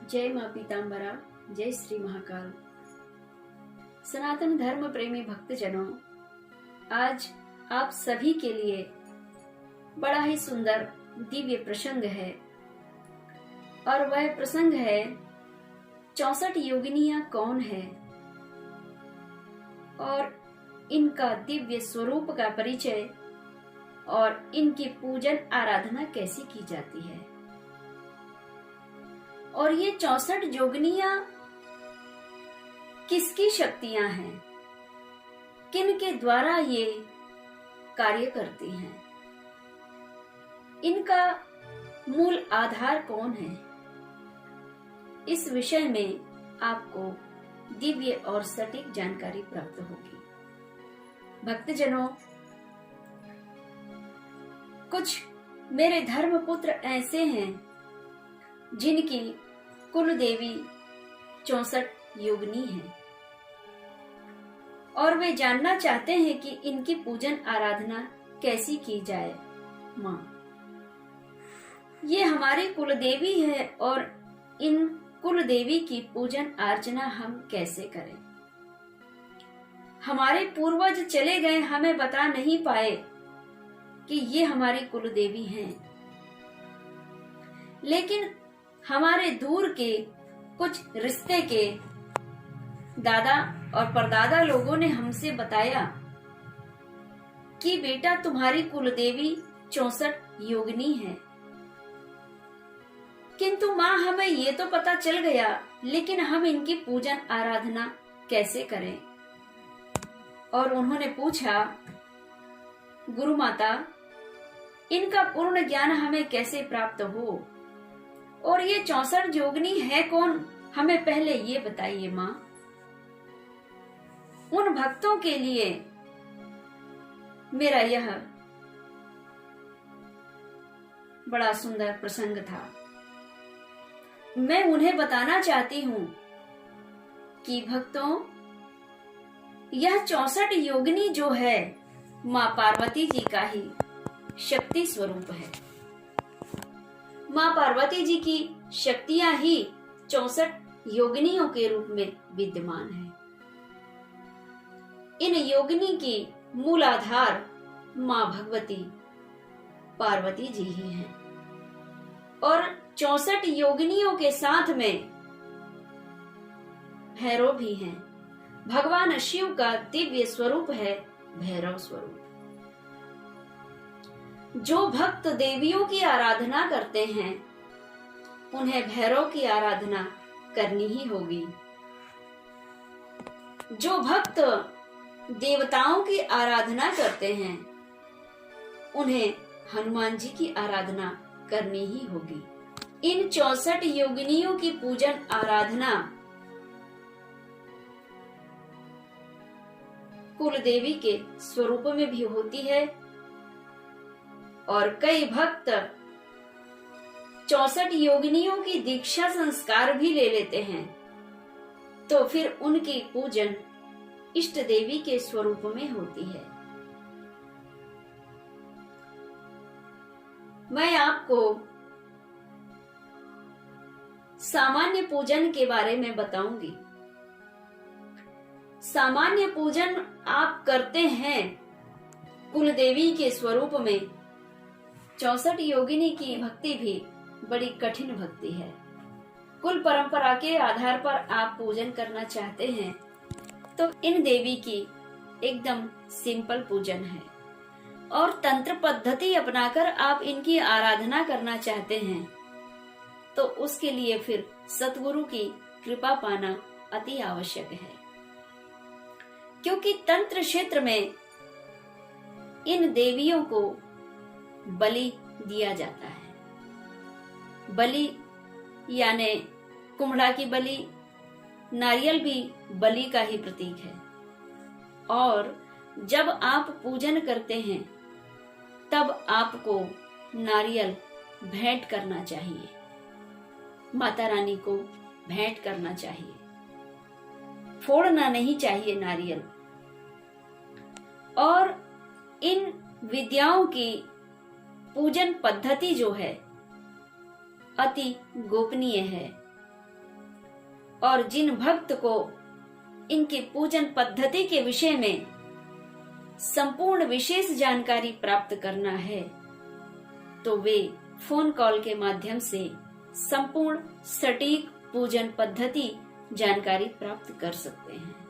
जय माँ पीताम्बरा, जय श्री महाकाल। सनातन धर्म प्रेमी भक्तजनों, आज आप सभी के लिए बड़ा ही सुंदर दिव्य प्रसंग है और वह प्रसंग है 64 योगिनियां कौन है और इनका दिव्य स्वरूप का परिचय और इनकी पूजन आराधना कैसी की जाती है। और ये 64 योगिनियां किसकी शक्तियां हैं, किन के द्वारा ये कार्य करती हैं, इनका मूल आधार कौन है, इस विषय में आपको दिव्य और सटीक जानकारी प्राप्त होगी। भक्तजनों, कुछ मेरे धर्मपुत्र ऐसे हैं जिनकी कुल देवी 64 योगिनी है और वे जानना चाहते हैं कि इनकी पूजन आराधना कैसी की जाए। माँ, ये हमारी कुल देवी है और इन कुल देवी की पूजन अर्चना हम कैसे करें। हमारे पूर्वज चले गए, हमें बता नहीं पाए कि ये हमारी कुल देवी हैं, लेकिन हमारे दूर के कुछ रिश्ते के दादा और परदादा लोगों ने हमसे बताया कि बेटा तुम्हारी कुल देवी 64 योगिनी है। किंतु माँ, हमें ये तो पता चल गया, लेकिन हम इनकी पूजन आराधना कैसे करें। और उन्होंने पूछा, गुरु माता, इनका पूर्ण ज्ञान हमें कैसे प्राप्त हो और ये 64 योगिनी है कौन, हमें पहले ये बताइए माँ। उन भक्तों के लिए मेरा यह बड़ा सुंदर प्रसंग था। मैं उन्हें बताना चाहती हूँ कि भक्तों, यह 64 योगिनी जो है माँ पार्वती जी का ही शक्ति स्वरूप है। माँ पार्वती जी की शक्तियां ही 64 योगिनियों के रूप में विद्यमान है। इन योगिनी की मूल आधार माँ भगवती पार्वती जी ही हैं और 64 योगिनियों के साथ में भैरव भी हैं। भगवान शिव का दिव्य स्वरूप है भैरव स्वरूप। जो भक्त देवियों की आराधना करते हैं उन्हें भैरव की आराधना करनी ही होगी। जो भक्त देवताओं की आराधना करते हैं उन्हें हनुमान जी की आराधना करनी ही होगी। इन 64 योगिनियों की पूजन आराधना कुल देवी के स्वरूप में भी होती है और कई भक्त 64 योगिनियों की दीक्षा संस्कार भी ले लेते हैं, तो फिर उनकी पूजन इष्ट देवी के स्वरूप में होती है। मैं आपको सामान्य पूजन के बारे में बताऊंगी। सामान्य पूजन आप करते हैं कुल देवी के स्वरूप में। 64 योगिनी की भक्ति भी बड़ी कठिन भक्ति है। कुल परंपरा के आधार पर आप पूजन करना चाहते हैं तो इन देवी की एकदम सिंपल पूजन है और तंत्र पद्धति अपनाकर आप इनकी आराधना करना चाहते हैं तो उसके लिए फिर सतगुरु की कृपा पाना अति आवश्यक है, क्योंकि तंत्र क्षेत्र में इन देवियों को बलि दिया जाता है। बलि यानी कुम्हड़ा की बलि, नारियल भी बलि का ही प्रतीक है। और जब आप पूजन करते हैं तब आपको नारियल भेंट करना चाहिए, माता रानी को भेंट करना चाहिए, फोड़ना नहीं चाहिए नारियल। और इन विद्याओं की पूजन पद्धति जो है अति गोपनीय है और जिन भक्त को इनकी पूजन पद्धति के विषय में संपूर्ण विशेष जानकारी प्राप्त करना है तो वे फोन कॉल के माध्यम से संपूर्ण सटीक पूजन पद्धति जानकारी प्राप्त कर सकते हैं।